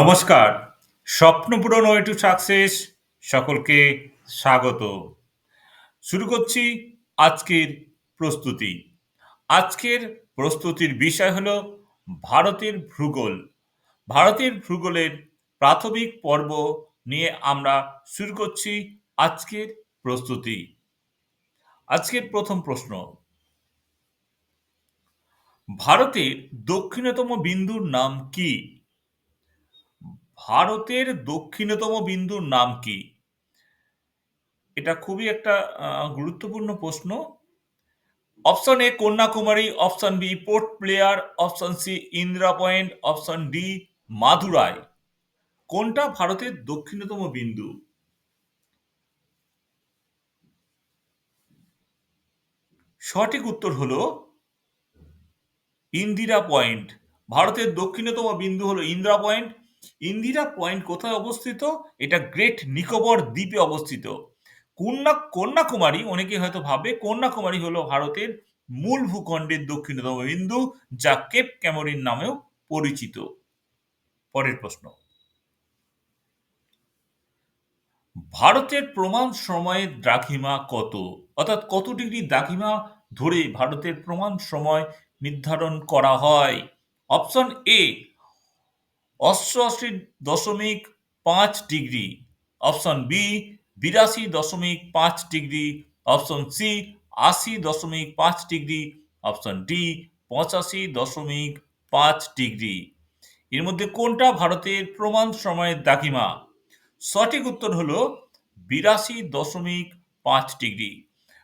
নমস্কার। স্বপ্ন পূরণ ওয়ে টু সাকসেস সকলকে স্বাগত। শুরু করছি আজকের প্রস্তুতি। আজকের প্রস্তুতির বিষয় হলো ভারতের ভূগোল। ভারতের ভূগোলের প্রাথমিক পর্ব নিয়ে আমরা শুরু করছি আজকের প্রস্তুতি। আজকের প্রথম প্রশ্ন, ভারতের দক্ষিণতম বিন্দুর নাম কি? ভারতের দক্ষিণতম বিন্দুর নাম কি? এটা খুবই একটা গুরুত্বপূর্ণ প্রশ্ন। Option A Kanyakumari, option B Port Blair, option C Indira Point, option D Madurai. কোনটা ভারতের দক্ষিণতম বিন্দু? সঠিক উত্তর হলো ইন্দিরা পয়েন্ট। ভারতের দক্ষিণতম বিন্দু হলো ইন্দিরা পয়েন্ট। ইন্দিরা পয়েন্ট কোথায় অবস্থিত? এটা গ্রেট নিকোবর দ্বীপে অবস্থিত। কন্যাকুমারী, অনেকে হয়তো ভাবে কন্যাকুমারী হলো ভারতের মূল ভূখণ্ডের দক্ষিণতম বিন্দু, যা কেপ ক্যামোরিন নামেও পরিচিত। পরের প্রশ্ন, ভারতের প্রমাণ সময়ের দ্রাঘিমা কত? অর্থাৎ কত ডিগ্রি দ্রাঘিমা ধরে ভারতের প্রমাণ সময় নির্ধারণ করা হয়? Option A 88.5 degree, option B 82.5 degree, option C 80.5 degree, option D 85.5 degree. এর মধ্যে কোনটা ভারতের প্রমাণ সময়ের দ্রাঘিমা? সঠিক উত্তর হলো 82.5 ডিগ্রি।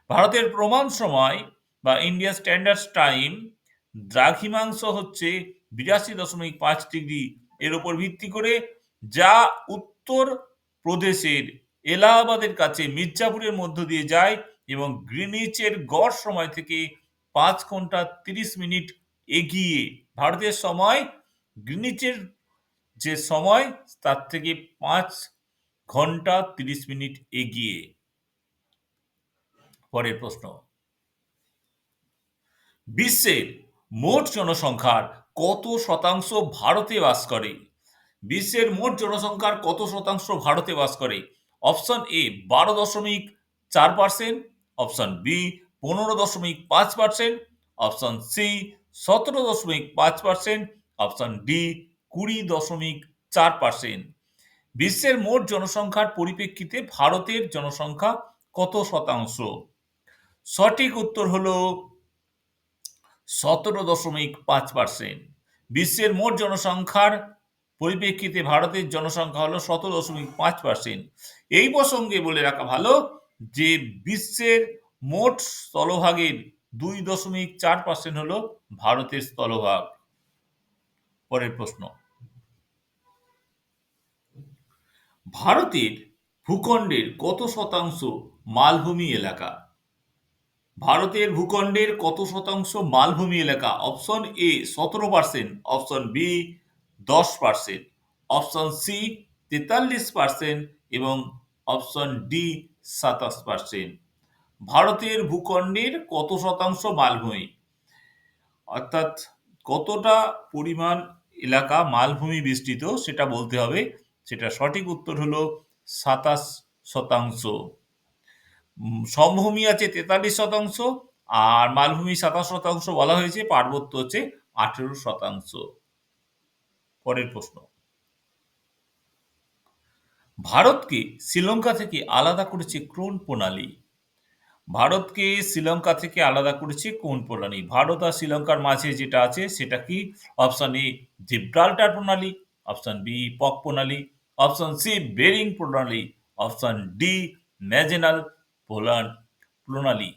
ভারতের প্রমাণ সময় বা ইন্ডিয়া স্ট্যান্ডার্ড টাইম দ্রাঘিমাংশ হচ্ছে 82.5 ডিগ্রি। এর উপর ভিত্তি করে যা উত্তর প্রদেশের এলাহাবাদের কাছে মির্জাপুরের মধ্য দিয়ে যায় এবং গ্রিনিচের গড় সময় থেকে 5 ঘন্টা 30 মিনিট এগিয়ে। ভারতের সময় গ্রিনিচের যে সময় তার থেকে 5 ঘন্টা 30 মিনিট এগিয়ে। পরের প্রশ্ন, বিশ্বের মোট জনসংখ্যার কত শতাংশ ভারতে বাস করে? বিশ্বের মোট জনসংখ্যার কত শতাংশ ভারতে বাস করে? Option A 12.4%, option B 15.5%, option C 17.5%, option D 20.4%। বিশ্বের মোট জনসংখ্যার পরিপ্রেক্ষিতে ভারতের জনসংখ্যা কত শতাংশ? সঠিক উত্তর হলো 17.5%। বিশ্বের মোট জনসংখ্যার পরিপ্রেক্ষিতে ভারতের জনসংখ্যা হলো 17.5%। এই প্রসঙ্গে বলে রাখা ভালো যে বিশ্বের মোট স্থলভাগের 2.4% হলো ভারতের স্থলভাগ। পরের প্রশ্ন, ভারতের ভূখণ্ডের কত শতাংশ মালভূমি এলাকা? ভারতের ভূখণ্ডের কত শতাংশ মালভূমি এলাকা? Option A 17%, option B 10%, option C 43% এবং অপশন ডি 27%। ভারতের ভূখণ্ডের কত শতাংশ মালভূমি, অর্থাৎ কতটা পরিমাণ এলাকা মালভূমি বিস্তৃত সেটা বলতে হবে। সেটা সঠিক উত্তর হলো 27%। সমভূমি আছে 43%, আর মালভূমি 27% বলা হয়েছে, পার্বত্য হচ্ছে 18%। পরের প্রশ্ন, ভারতকে শ্রীলঙ্কা থেকে আলাদা করেছে কোন প্রণালী? ভারতকে শ্রীলঙ্কা থেকে আলাদা করেছে কোন প্রণালী? ভারত আর শ্রীলঙ্কার মাঝে যেটা আছে সেটা কি? অপশন এ জিব্রাল্টার প্রণালী, অপশন বি পক প্রণালী, অপশন সি বেরিং প্রণালী, অপশন ডি ম্যাজেনাল প্রণালী।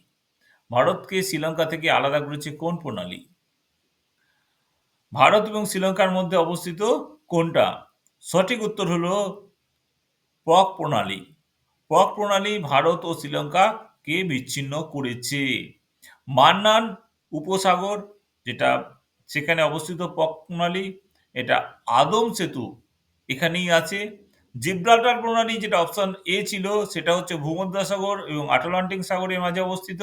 ভারতকে শ্রীলঙ্কা থেকে আলাদা করেছে কোন প্রণালী? ভারত এবং শ্রীলঙ্কার মধ্যে অবস্থিত কোনটা? সঠিক উত্তর হলো পক প্রণালী। পক প্রণালী ভারত ও শ্রীলঙ্কাকে বিচ্ছিন্ন করেছে। মান্নান উপসাগর যেটা সেখানে অবস্থিত পক প্রণালী, এটা আদম সেতু এখানেই আছে। জিব্রাল্টার প্রণালী যেটা অপশন এ ছিল সেটা হচ্ছে ভূমধ্যসাগর এবং আটলান্টিক সাগরের মাঝে অবস্থিত।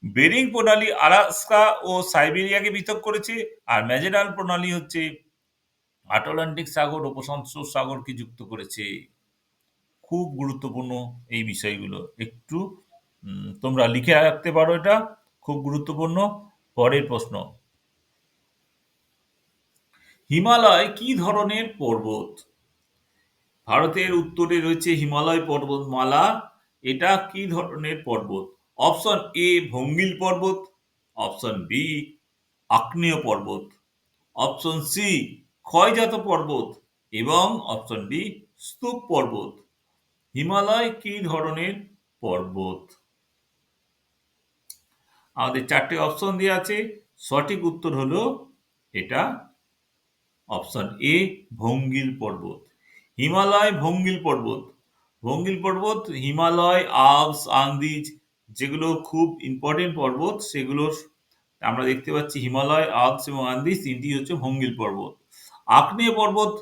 বেরিং প্রণালী আলাস্কা ও সাইবেরিয়াকে পৃথক করেছে। আর ম্যাজেলান প্রণালী হচ্ছে আটলান্টিক সাগর ও প্রশান্ত সাগরকে যুক্ত করেছে। খুব গুরুত্বপূর্ণ এই বিষয়গুলো। একটু তোমরা লিখে রাখতে পারো এটা, খুব গুরুত্বপূর্ণ। পরের প্রশ্ন, হিমালয় কি ধরনের পর্বত? ভারতের উত্তরে রয়েছে হিমালয় পর্বতমালা। এটা কি ধরনের পর্বত? অপশন এ ভঙ্গিল পর্বত, অপশন বি আগ্নেয় পর্বত, অপশন সি ক্ষয়জাত পর্বত এবং অপশন ডি স্তূপ পর্বত। হিমালয় কি ধরনের পর্বত? আমাদের চারটে অপশন দেওয়া আছে। সঠিক উত্তর হলো এটা অপশন এ ভঙ্গিল পর্বত। হিমালয় ভঙ্গিল পর্বত। ভঙ্গিল পর্বত হিমালয়, আল্পস, আন্দিজ যেগুলো খুব ইম্পর্টেন্ট পর্বত, সেগুলোর আমরা দেখতে পাচ্ছি হিমালয়, আল্পস এবং আন্দিজ তিনটি হচ্ছে ভঙ্গিল পর্বত। আগ্নেয় পর্বত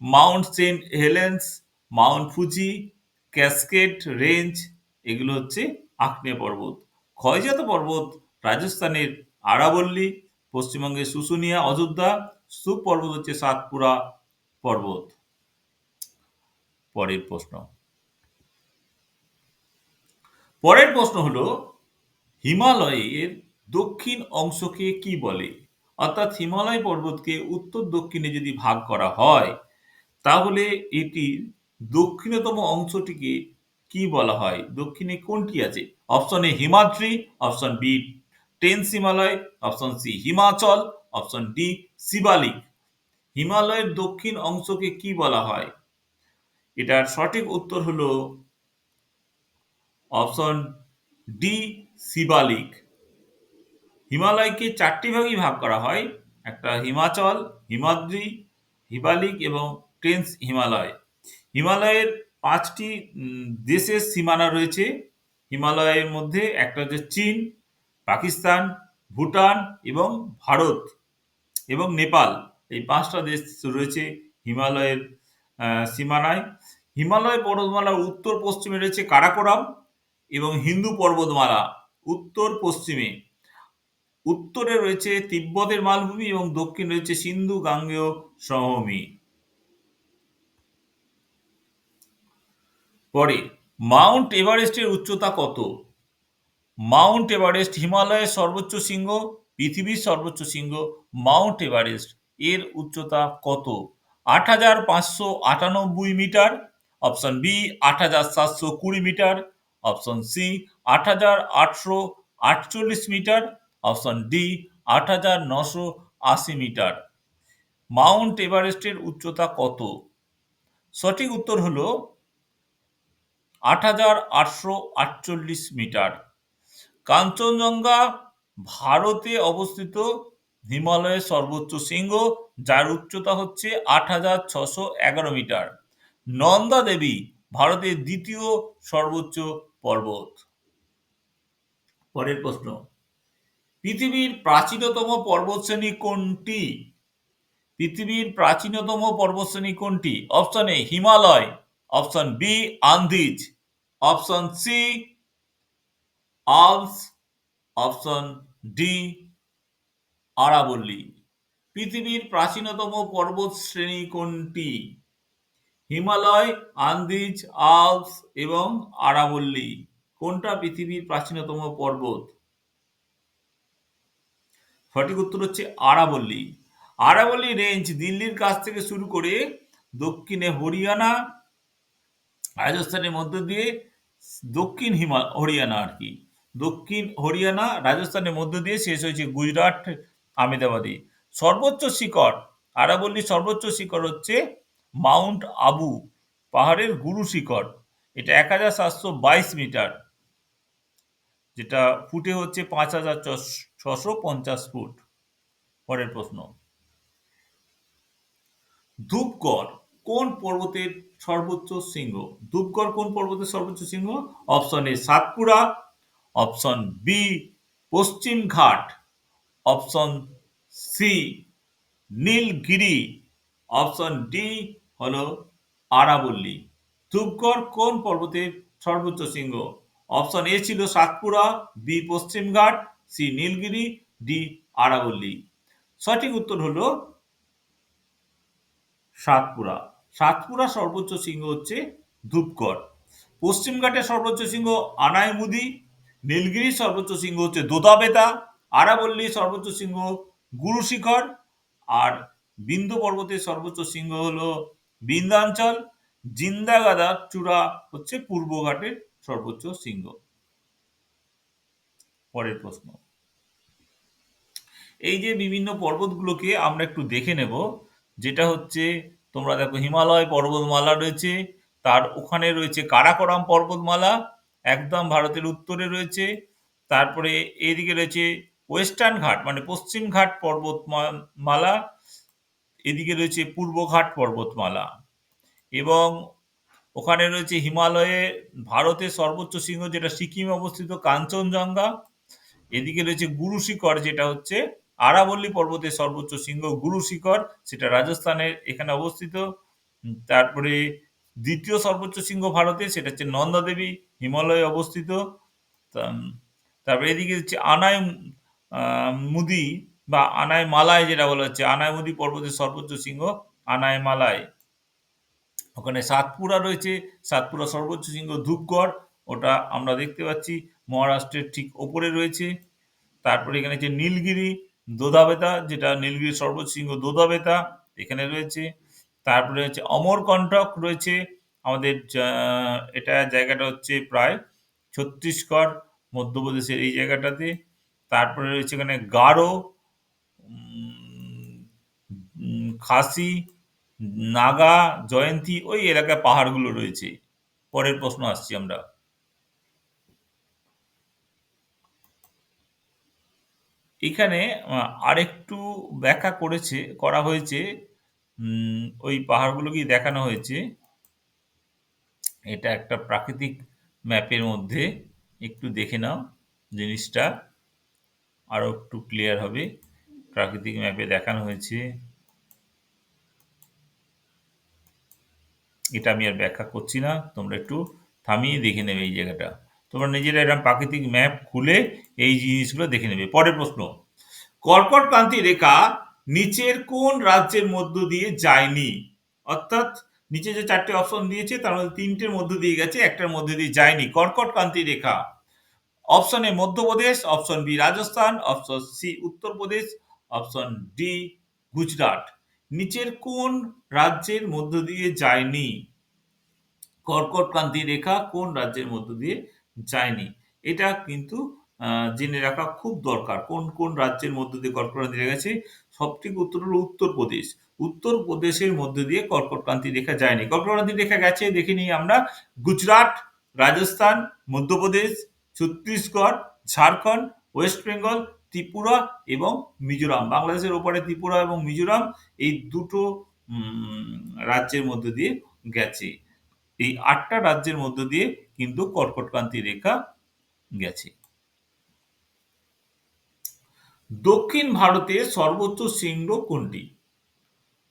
Mount Saint Helens, Mount Fuji, Cascade Range এগুলো হচ্ছে আগ্নেয় পর্বত। ক্ষয়জাত পর্বত রাজস্থানের আরাবল্লী, পশ্চিমবঙ্গের শুশুনিয়া, অযোধ্যা। স্তূপ পর্বত হচ্ছে সাতপুরা পর্বত। পরের প্রশ্ন, পরের প্রশ্ন হলো হিমালয়ের দক্ষিণ অংশকে কি বলে? অর্থাৎ হিমালয় পর্বতকে উত্তর দক্ষিণে যদি ভাগ করা হয় তাহলে এটির দক্ষিণতম অংশটিকে কি বলা হয়? দক্ষিণে কোনটি আছে? Option A Himadri, option B টেন্স Himalaya, option C Himachal, option D Shivalik. হিমালয়ের দক্ষিণ অংশকে কি বলা হয়? এটার সঠিক উত্তর হলো অপশন ডি শিবালিক। হিমালয়কে চারটি ভাগই ভাগ করা হয়, একটা হিমাচল, হিমাদ্রি, হিমালিক এবং টেন্স হিমালয়। হিমালয়ের পাঁচটি দেশের সীমানা রয়েছে। হিমালয়ের মধ্যে একটা হচ্ছে চীন, পাকিস্তান, ভুটান এবং ভারত এবং নেপাল। এই পাঁচটা দেশ রয়েছে হিমালয়ের সীমানায়। হিমালয় পর্বতমালার উত্তর পশ্চিমে রয়েছে কারাকোরাম এবং হিন্দু পর্বতমালা। উত্তর পশ্চিমে উত্তরে রয়েছে তিব্বতের মালভূমি এবং দক্ষিণে রয়েছে সিন্ধু গাঙ্গেয় সমভূমি। পরে মাউন্ট এভারেস্টের উচ্চতা কত? মাউন্ট এভারেস্ট হিমালয়ের সর্বোচ্চ শৃঙ্গ, পৃথিবীর সর্বোচ্চ শৃঙ্গ মাউন্ট এভারেস্ট। এর উচ্চতা কত? ৮৫৯৮ metre, option B ৮৭২০ metre, option C ৮৮৪৮ metre, option D ৮৯৮০ metre. Mount এভারেস্টের উচ্চতা কত? সঠিক উত্তর হলো ৮৮৪৮ মিটার। কাঞ্চনজঙ্ঘা ভারতে অবস্থিত হিমালয়ের সর্বোচ্চ শৃঙ্গ, যার উচ্চতা হচ্ছে ৮৬১১ মিটার। নন্দা দেবী ভারতের দ্বিতীয় সর্বোচ্চ পর্বত। পরের প্রশ্ন, পৃথিবীর প্রাচীনতম পর্বতশ্রেণী কোনটি? পৃথিবীর প্রাচীনতম পর্বতশ্রেণী কোনটি? Option A Himalaya, option B Andes, option C Alps, option D আরাবল্লী। পৃথিবীর প্রাচীনতম পর্বত শ্রেণী কোনটি? হিমালয়, আন্দিজ, আল্পস এবং আরাবল্লী। কোনটা পৃথিবীর প্রাচীনতম পর্বত? সঠিক উত্তর হচ্ছে আরাবল্লী। আরাবল্লী রেঞ্জ দিল্লির কাছ থেকে শুরু করে দক্ষিণে হরিয়ানা, রাজস্থানের মধ্য দিয়ে দক্ষিণ হরিয়ানা আর কি, দক্ষিণ হরিয়ানা রাজস্থানের মধ্য দিয়ে শেষ হয়েছে গুজরাট আমেদাবাদে। সর্বোচ্চ শিখর, আরাবল্লীর সর্বোচ্চ শিখর হচ্ছে মাউন্ট আবু পাহাড়ের গুরু শিখর। এটা ১৭২২ মিটার, যেটা ফুটে হচ্ছে ৫৬৫০ ফুট। পরের প্রশ্ন, ধূপগড় কোন পর্বতের সর্বোচ্চ শৃঙ্গ? ধূপগড় কোন পর্বতের সর্বোচ্চ শৃঙ্গ? Option A Satpura, option B Paschim Ghat, option C Nilgiri, option D হলো আরাবল্লী। ধূপগড় কোন পর্বতের সর্বোচ্চ শৃঙ্গ? অপশন এ ছিল সাতপুরা, বি পশ্চিমঘাট, সি নীলগিরি, ডি আরাবল্লী। সঠিক উত্তর হলো সাতপুরা। সাতপুরা সর্বোচ্চ শৃঙ্গ হচ্ছে ধূপগড়। পশ্চিমঘাটের সর্বোচ্চ শৃঙ্গ আনাইমুদি। নীলগিরির সর্বোচ্চ শৃঙ্গ হচ্ছে দোদাবেতা। আরাবল্লীর সর্বোচ্চ শৃঙ্গ গুরু শিখর। আর বিন্ধ্য পর্বতের সর্বোচ্চ শৃঙ্গ হলো বিন্ধ্যাঞ্চল। জিন্দাগাদার চূড়া হচ্ছে পূর্বঘাটের সর্বোচ্চ শৃঙ্গ। পরের প্রশ্ন, এই যে বিভিন্ন পর্বতগুলোকে আমরা একটু দেখে নেব। যেটা হচ্ছে, তোমরা দেখো হিমালয় পর্বতমালা রয়েছে, তার ওখানে রয়েছে কারাকোরাম পর্বতমালা, একদম ভারতের উত্তরে রয়েছে। তারপরে এদিকে রয়েছে ওয়েস্টার্ন ঘাট মানে পশ্চিম ঘাট পর্বতমালা, এদিকে রয়েছে পূর্বঘাট পর্বতমালা, এবং ওখানে রয়েছে হিমালয়ে ভারতের সর্বোচ্চ শৃঙ্গ যেটা সিকিমে অবস্থিত কাঞ্চনজঙ্ঘা। এদিকে রয়েছে গুরু শিখর যেটা হচ্ছে আরাবল্লী পর্বতের সর্বোচ্চ শৃঙ্গ গুরু শিখর, সেটা রাজস্থানের এখানে অবস্থিত। তারপরে দ্বিতীয় সর্বোচ্চ শৃঙ্গ ভারতে, সেটা হচ্ছে নন্দা দেবী, হিমালয়ে অবস্থিত। তারপরে এদিকে হচ্ছে আনাই মুদি বা আনাই মালায়, যেটা বলা হচ্ছে আনাই মুদি পর্বতের সর্বোচ্চ শৃঙ্গ আনাই মালায়। ওখানে সাতপুরা রয়েছে, সাতপুরা সর্বোচ্চ শৃঙ্গ ধূপগড়, ওটা আমরা দেখতে পাচ্ছি মহারাষ্ট্রের ঠিক ওপরে রয়েছে। তারপরে এখানে যে নীলগিরি দোদাবেতা, যেটা নীলগিরির সর্বোচ্চ শৃঙ্গ দোদাবেতা এখানে রয়েছে। তারপরে হচ্ছে অমরকণ্টক রয়েছে আমাদের, এটা জায়গাটা হচ্ছে প্রায় ছত্তিশগড় মধ্যপ্রদেশের এই জায়গাটাতে। তারপরে রয়েছে এখানে গারো, খাসি, নাগা, জয়ন্তী, ওই এলাকায় পাহাড়গুলো রয়েছে। পরের প্রশ্ন আসছি আমরা। এখানে আরেকটু ব্যাখ্যা করা হয়েছে, ওই পাহাড়গুলোকেই দেখানো হয়েছে। এটা একটা প্রাকৃতিক ম্যাপের মধ্যে, একটু দেখে নাও জিনিসটা, আরো একটু ক্লিয়ার হবে। প্রাকৃতিক ম্যাপে দেখানো হয়েছে, এটা আমি আর ব্যাখ্যা করছি না, তোমরা একটু থামিয়ে দেখে নেবে এই জায়গাটা। তোমরা নিজেরা এরকম প্রাকৃতিক ম্যাপ খুলে এই জিনিসগুলো দেখে নেবে। পরের প্রশ্ন, কর্কট ক্রান্তি রেখা নিচের কোন রাজ্যের মধ্য দিয়ে যায়নি? অর্থাৎ নিচে যে চারটে অপশন দিয়েছে তার মধ্যে তিনটের মধ্য দিয়ে গেছে, একটার মধ্যে দিয়ে যায়নি। কর্কট ক্রান্তি রেখা, option A Madhya Pradesh, option B Rajasthan, option C Uttar Pradesh, option D Gujarat. নিচের কোন রাজ্যের মধ্য দিয়ে যায়নি? কর্কট ক্রান্তি রেখা কোন রাজ্যের মধ্য দিয়ে যায়নি? এটা কিন্তু জেনে রাখা খুব দরকার, কোন কোন রাজ্যের মধ্য দিয়ে কর্কট ক্রান্তি রেখা গেছে। সবথেকে উত্তর হলো উত্তরপ্রদেশ। উত্তরপ্রদেশের মধ্য দিয়ে কর্কট ক্রান্তি রেখা যায়নি। কর্কট ক্রান্তি রেখা গেছে দেখে নিই আমরা, গুজরাট, রাজস্থান, মধ্যপ্রদেশ, ছত্তিশগড়, ঝাড়খণ্ড, ওয়েস্ট বেঙ্গল, ত্রিপুরা এবং মিজোরাম। বাংলাদেশের ওপারে ত্রিপুরা এবং মিজোরাম, এই দুটো রাজ্যের মধ্য দিয়ে গেছে। এই ৮টা রাজ্যের মধ্য দিয়ে কিন্তু কর্কট ক্রান্তি রেখা গেছে। দক্ষিণ ভারতের সর্বোচ্চ শৃঙ্গ কোনটি?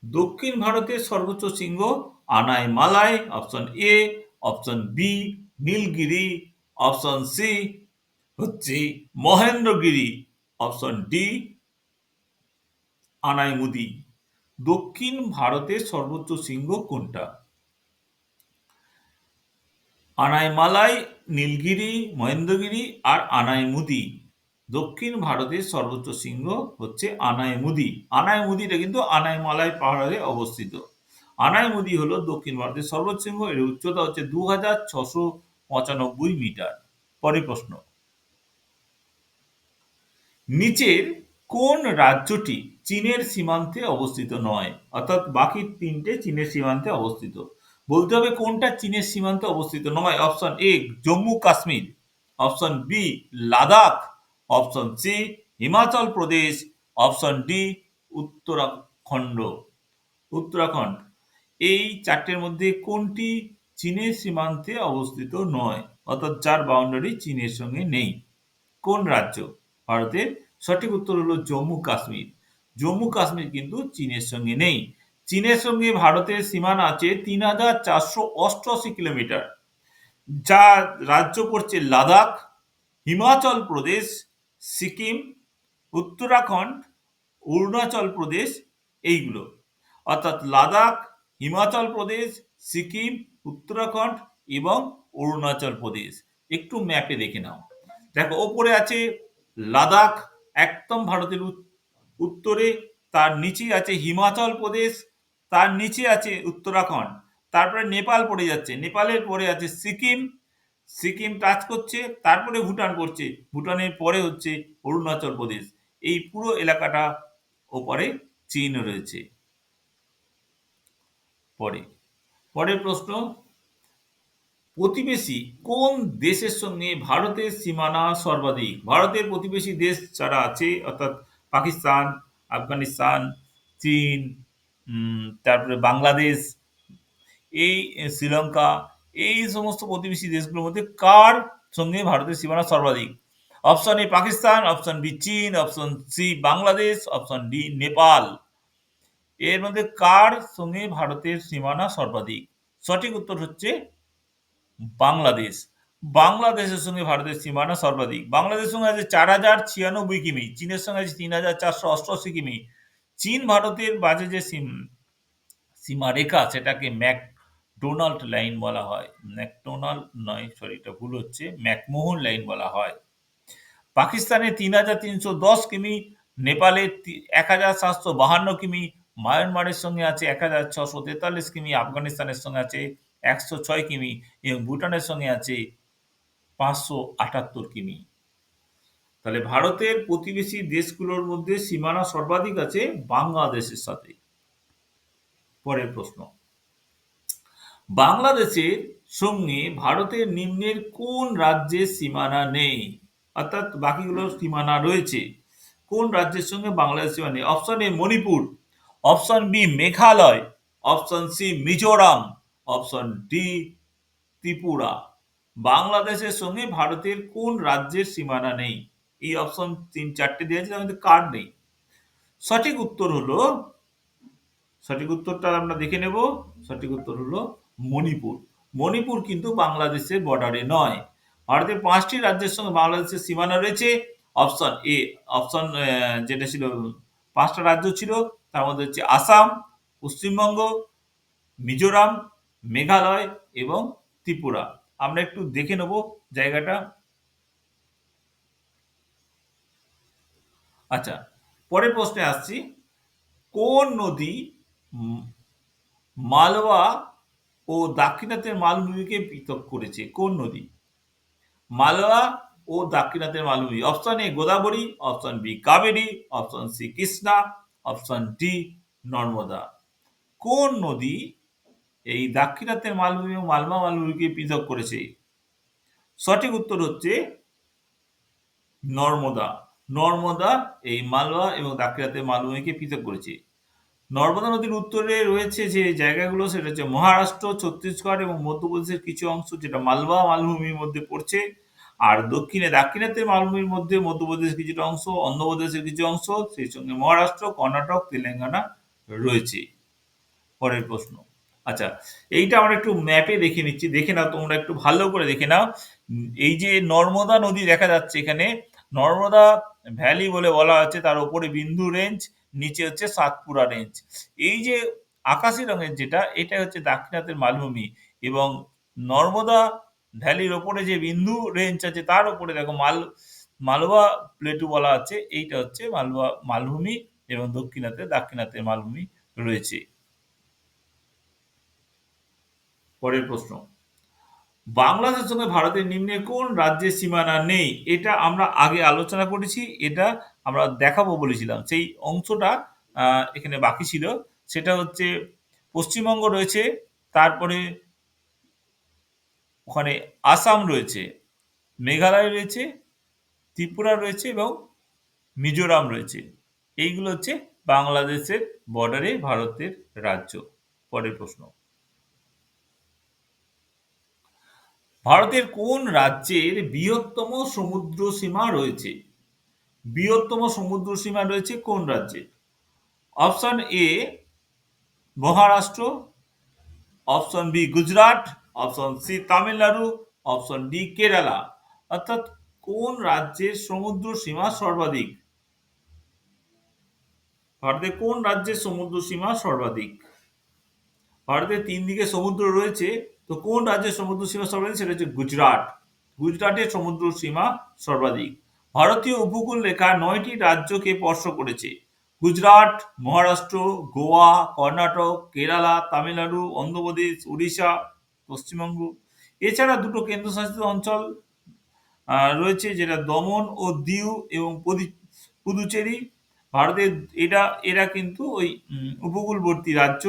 দক্ষিণ ভারতের সর্বোচ্চ শৃঙ্গ Anai Malai, option A, option B Nilgiri, option C হচ্ছে মহেন্দ্রগিরি, অপশন ডি আনাইমুদি। দক্ষিণ ভারতের সর্বোচ্চ শৃঙ্গ কোনটা? আনাইমালাই, নীলগিরি, মহেন্দ্রগিরি আর আনাইমুদি। দক্ষিণ ভারতের সর্বোচ্চ শৃঙ্গ হচ্ছে আনাইমুদি। আনাইমুদিটা কিন্তু আনাইমালাই পাহাড়ে অবস্থিত। আনাইমুদি হলো দক্ষিণ ভারতের সর্বোচ্চ শৃঙ্গ, এর উচ্চতা হচ্ছে 2695 মিটার। পরের প্রশ্ন, নিচের কোন রাজ্যটি চীনের সীমান্তে অবস্থিত নয়? অর্থাৎ বাকি তিনটে চীনের সীমান্তে অবস্থিত। বলতে হবে কোনটা চীনের সীমান্তে অবস্থিত নয়। Option A Jammu Kashmir, option B Ladakh, option C Himachal Pradesh, option D Uttarakhand. Uttarakhand. এই চারটের মধ্যে কোনটি চীনের সীমান্তে অবস্থিত নয়, অর্থাৎ যার বাউন্ডারি চীনের সঙ্গে নেই? কোন রাজ্য ভারতের? সঠিক উত্তর হলো জম্মু কাশ্মীর। জম্মু কাশ্মীর কিন্তু চীনের সঙ্গে নেই। চীনের সঙ্গে ভারতের সীমানা আছে 3488 কিলোমিটার। যা রাজ্য পড়ছে লাদাখ, হিমাচল প্রদেশ, সিকিম, উত্তরাখণ্ড, অরুণাচল প্রদেশ, এইগুলো। অর্থাৎ লাদাখ, হিমাচল প্রদেশ, সিকিম, উত্তরাখণ্ড এবং অরুণাচল প্রদেশ। একটু ম্যাপে দেখে নাও। দেখো ওপরে আছে লাদাখ, একদম ভারতের উত্তরে। তার নিচেই আছে হিমাচল প্রদেশ, তার নিচে আছে উত্তরাখণ্ড, তারপরে নেপাল পড়ে যাচ্ছে, নেপালের পরে আছে সিকিম, সিকিম টাচ করছে, তারপরে ভুটান পড়ছে, ভুটানের পরে হচ্ছে অরুণাচল প্রদেশ। এই পুরো এলাকাটা ওপরে চীন রয়েছে। পরে পরের প্রশ্ন, প্রতিবেশী কোন দেশের সঙ্গে ভারতের সীমানা সর্বাধিক? ভারতের প্রতিবেশী দেশ যারা আছে অর্থাৎ পাকিস্তান, আফগানিস্তান, চীন, তারপরে বাংলাদেশ, এই শ্রীলঙ্কা, এই সমস্ত প্রতিবেশী দেশগুলোর মধ্যে কার সঙ্গে ভারতের সীমানা সর্বাধিক? Option A Pakistan, option B চীন, option C Bangladesh, option D Nepal. এর মধ্যে কার সঙ্গে ভারতের সীমানা সর্বাধিক? সঠিক উত্তর হচ্ছে বাংলাদেশ। বাংলাদেশের সঙ্গে ভারতের সীমানা সর্বাধিক। বাংলাদেশের সঙ্গে আছে 4096 কিমি, চীনের সঙ্গে আছে 3488 কিমি। চীন ভারতের মাঝে যে সীমারেখা সেটাকে ম্যাকডোনাল্ড লাইন বলা হয়। ম্যাকডোনাল্ড নয়, সরি, এটা ভুল হচ্ছে, ম্যাকমোহন লাইন বলা হয়। পাকিস্তানে 3310 কিমি, নেপালে 1752 কিমি, মায়ানমারের সঙ্গে আছে 1643 কিমি, আফগানিস্তানের সঙ্গে আছে 106 কিমি এবং ভুটানের সঙ্গে আছে 578 কিমি। তাহলে ভারতের প্রতিবেশী দেশগুলোর মধ্যে সীমানা সর্বাধিক আছে বাংলাদেশের সাথে। পরের প্রশ্ন, বাংলাদেশের সঙ্গে ভারতের নিম্নের কোন রাজ্যের সীমানা নেই? অর্থাৎ বাকিগুলোর সীমানা রয়েছে, কোন রাজ্যের সঙ্গে বাংলাদেশ সীমানা নেই? Option A Manipur, option B Meghalaya, option C Mizoram, option D Tripura. বাংলাদেশের সঙ্গে ভারতের কোন রাজ্যের সীমানা নেই? এই অপশন 3-4টে দেওয়া আছে, তার মধ্যে কার নেই? সঠিক উত্তর হলো, সঠিক উত্তরটা আমরা দেখে নেব। সঠিক উত্তর হলো মণিপুর। মণিপুর কিন্তু বাংলাদেশের বর্ডারে নয়। ভারতের 5টি রাজ্যের সঙ্গে বাংলাদেশের সীমানা রয়েছে। অপশন এ, অপশন যেটা ছিল 5টা রাজ্য ছিল, তার মধ্যে হচ্ছে আসাম, পশ্চিমবঙ্গ, মিজোরাম, মেঘালয় এবং ত্রিপুরা। আমরা একটু দেখে নেব জায়গাটা। আচ্ছা, পরের প্রশ্নে আসছি, কোন নদী মালওয়া ও দাক্ষিণাত্যের মালভূমিকে পৃথক করেছে? কোন নদী মালওয়া ও দাক্ষিণাত্যের মালভূমি? Option A Godavari, option B Kaveri, option C Krishna, option D Narmada. কোন নদী এই দাক্ষিণাত্যের মালভূমি ও মালমা মালভূমিকে পৃথক করেছে? সঠিক উত্তর হচ্ছে নর্মদা। নর্মদা এই মালওয়া এবং দাক্ষিণাত্যের মালভূমিকে পৃথক করেছে। নর্মদা নদীর উত্তরে রয়েছে যে জায়গাগুলো, সেটা হচ্ছে মহারাষ্ট্র, ছত্তিশগড় এবং মধ্যপ্রদেশের কিছু অংশ, যেটা মালওয়া মালভূমির মধ্যে পড়ছে। আর দক্ষিণে দাক্ষিণাত্যের মালভূমির মধ্যে মধ্যপ্রদেশের কিছুটা অংশ, অন্ধ্রপ্রদেশের কিছু অংশ, সেই সঙ্গে মহারাষ্ট্র, কর্ণাটক, তেলেঙ্গানা রয়েছে। পরের প্রশ্ন, আচ্ছা, এইটা আমরা একটু ম্যাপে দেখে নিচ্ছি, দেখে নাও, তোমরা একটু ভালো করে দেখে নাও। এই যে নর্মদা নদী দেখা যাচ্ছে এখানে, নর্মদা ভ্যালি বলে বলা হচ্ছে, তার উপরে বিন্দু রেঞ্জ, নিচে হচ্ছে সাতপুরা রেঞ্জ। এই যে আকাশি রঙের যেটা, এটা হচ্ছে দাক্ষিণাত্যের মালভূমি, এবং নর্মদা ভ্যালির ওপরে যে বিন্দু রেঞ্জ আছে তার উপরে দেখো মালওয়া প্লেটু বলা আছে, এইটা হচ্ছে মালওয়া মালভূমি, এবং দাক্ষিণাত্যের মালভূমি রয়েছে। পরের প্রশ্ন, বাংলাদেশের সঙ্গে ভারতের নিম্নে কোন রাজ্যের সীমানা নেই? এটা আমরা আগে আলোচনা করেছি, এটা আমরা দেখাবো বলেছিলাম, সেই অংশটা এখানে বাকি ছিল। সেটা হচ্ছে পশ্চিমবঙ্গ রয়েছে, তারপরে ওখানে আসাম রয়েছে, মেঘালয় রয়েছে, ত্রিপুরা রয়েছে এবং মিজোরাম রয়েছে। এইগুলো হচ্ছে বাংলাদেশের বর্ডারে ভারতের রাজ্য। পরের প্রশ্ন, ভারতের কোন রাজ্যের বৃহত্তম সমুদ্র সীমা রয়েছে? বৃহত্তম সমুদ্র সীমা রয়েছে কোন রাজ্যে? Option A Maharashtra, option B Gujarat, option C Tamil Nadu, option D Kerala. অর্থাৎ কোন রাজ্যের সমুদ্র সীমা সর্বাধিক? ভারতের কোন রাজ্যের সমুদ্র সীমা সর্বাধিক? ভারতের ৩ দিকে সমুদ্র রয়েছে। তো কোন রাজ্যের সমুদ্র সীমা সর্বাধিক? সেটা হচ্ছে গুজরাট। গুজরাটের সমুদ্র সীমা সর্বাধিক। ভারতীয় উপকূল রেখা ৯ টি রাজ্যকে স্পর্শ করেছে। গুজরাট, মহারাষ্ট্র, গোয়া, কর্ণাটক, কেরালা, তামিলনাড়ু, অন্ধ্রপ্রদেশ, উড়িষ্যা, পশ্চিমবঙ্গ। এছাড়া ২ টো কেন্দ্রশাসিত অঞ্চল রয়েছে, যেটা দমন ও দিউ এবং পুদুচেরি। ভারতের এরা কিন্তু ওই উপকূলবর্তী রাজ্য।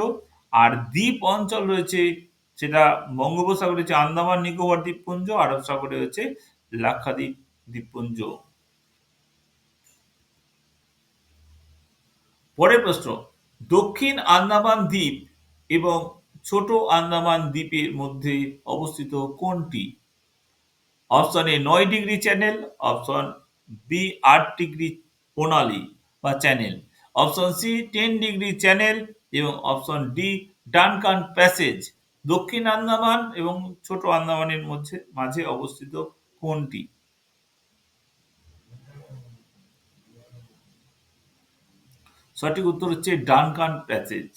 আর দ্বীপ অঞ্চল রয়েছে, সেটা বঙ্গোপসাগরে হচ্ছে আন্দামান নিকোবর দ্বীপপুঞ্জ, আরব সাগরে হচ্ছে লাক্ষাদ্বীপ দ্বীপপুঞ্জ। পরের প্রশ্ন, দক্ষিণ আন্দামান দ্বীপ এবং ছোট আন্দামান দ্বীপের মধ্যে অবস্থিত কোনটি? Option A ৯ degree channel, option B ৮ degree প্রণালী বা channel, option C 10 degree channel এবং অপশন ডি ডানকান প্যাসেজ। দক্ষিণ আন্দামান এবং ছোট আন্দামানের মাঝে অবস্থিত কোনটি? সঠিক উত্তর হচ্ছে ডানকান প্যাসেজ।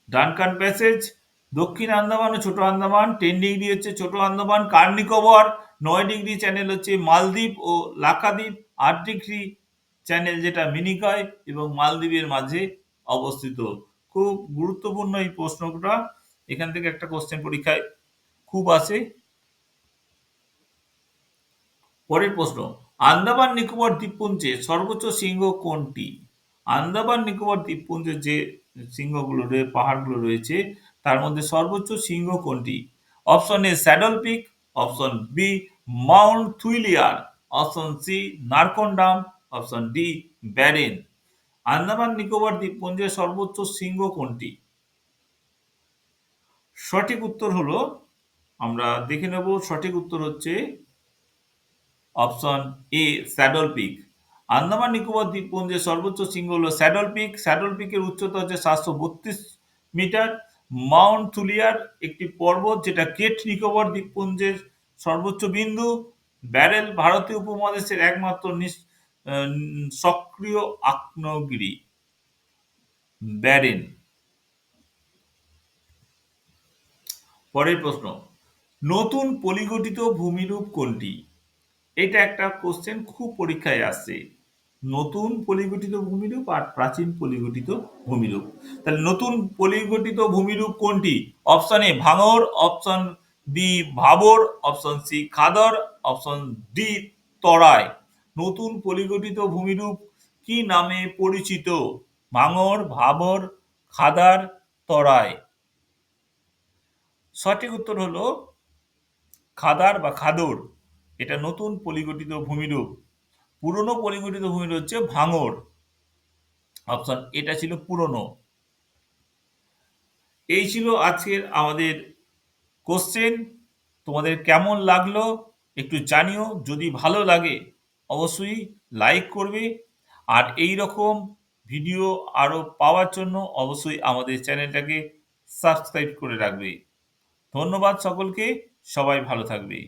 ডানকান প্যাসেজ দক্ষিণ আন্দামান ও ছোট আন্দামান, 10 ডিগ্রি হচ্ছে ছোট আন্দামান, কার নিকোবর, ৯ ডিগ্রি চ্যানেল হচ্ছে মালদ্বীপ ও লাক্ষাদ্বীপ, ৮ ডিগ্রি চ্যানেল যেটা মিনিকয় এবং মালদ্বীপের মাঝে অবস্থিত। খুব গুরুত্বপূর্ণ এই প্রশ্নটা, এখান থেকে একটা কোশ্চেন পরীক্ষায় খুব আসে। পরের প্রশ্ন, আন্দামান নিকোবর দ্বীপপুঞ্জের সর্বোচ্চ শৃঙ্গ কোনটি? আন্দামান নিকোবর দ্বীপপুঞ্জের যে পাহাড়গুলো রয়েছে, তার মধ্যে সর্বোচ্চ শৃঙ্গ কোনটি? Option A saddle Peak, option B Mount Thuillier, option C Narcondam, option D Barren. Andaman Nicobar দ্বীপপুঞ্জের সর্বোচ্চ শৃঙ্গ কোনটি? সঠিক উত্তর হলো, আমরা দেখে নেব, সঠিক উত্তর হচ্ছে option A saddle peak. Andaman Nicobar দ্বীপপুঞ্জের সর্বোচ্চ শৃঙ্গ হল স্যাডল পিক। স্যাডল পিকের উচ্চতা হচ্ছে ৭৩২ মিটার। মাউন্ট থুলিয়ার একটি পর্বত, যেটা গ্রেট নিকোবর দ্বীপপুঞ্জের সর্বোচ্চ বিন্দু। ব্যারেল ভারতীয় উপমহাদেশের একমাত্র সক্রিয় আগ্নেয়গিরি। ব্যারেন। পরের প্রশ্ন, নতুন পলিগঠিত ভূমিরূপ কোনটি? এটা একটা কোশ্চেন খুব পরীক্ষায় আসছে। নতুন পলিগঠিত ভূমিরূপ আর প্রাচীন পলিগঠিত ভূমিরূপ। তাহলে নতুন পলিগঠিত ভূমিরূপ কোনটি? Option A bhangar, option B bhabar, option C khadar, option D Terai. নতুন পলিগঠিত ভূমিরূপ কি নামে পরিচিত? ভাঙর, ভাবর, খাদার, তরাই। সঠিক উত্তর হলো খাদার বা খাদর। এটা নতুন পলিগঠিত ভূমিরূপ। পুরনো পলিগঠিত ভূমিরূপ হচ্ছে ভাঙর। অপশন এটা ছিল পুরনো। এই ছিল আজকের আমাদের কোশ্চেন। তোমাদের কেমন লাগলো একটু জানিও। যদি ভালো লাগে অবশ্যই লাইক করবে। আর এই রকম ভিডিও আরো পাওয়ার জন্য অবশ্যই আমাদের চ্যানেলটাকে সাবস্ক্রাইব করে রাখবে। ধন্যবাদ সকলকে। সবাই ভালো থাকবে।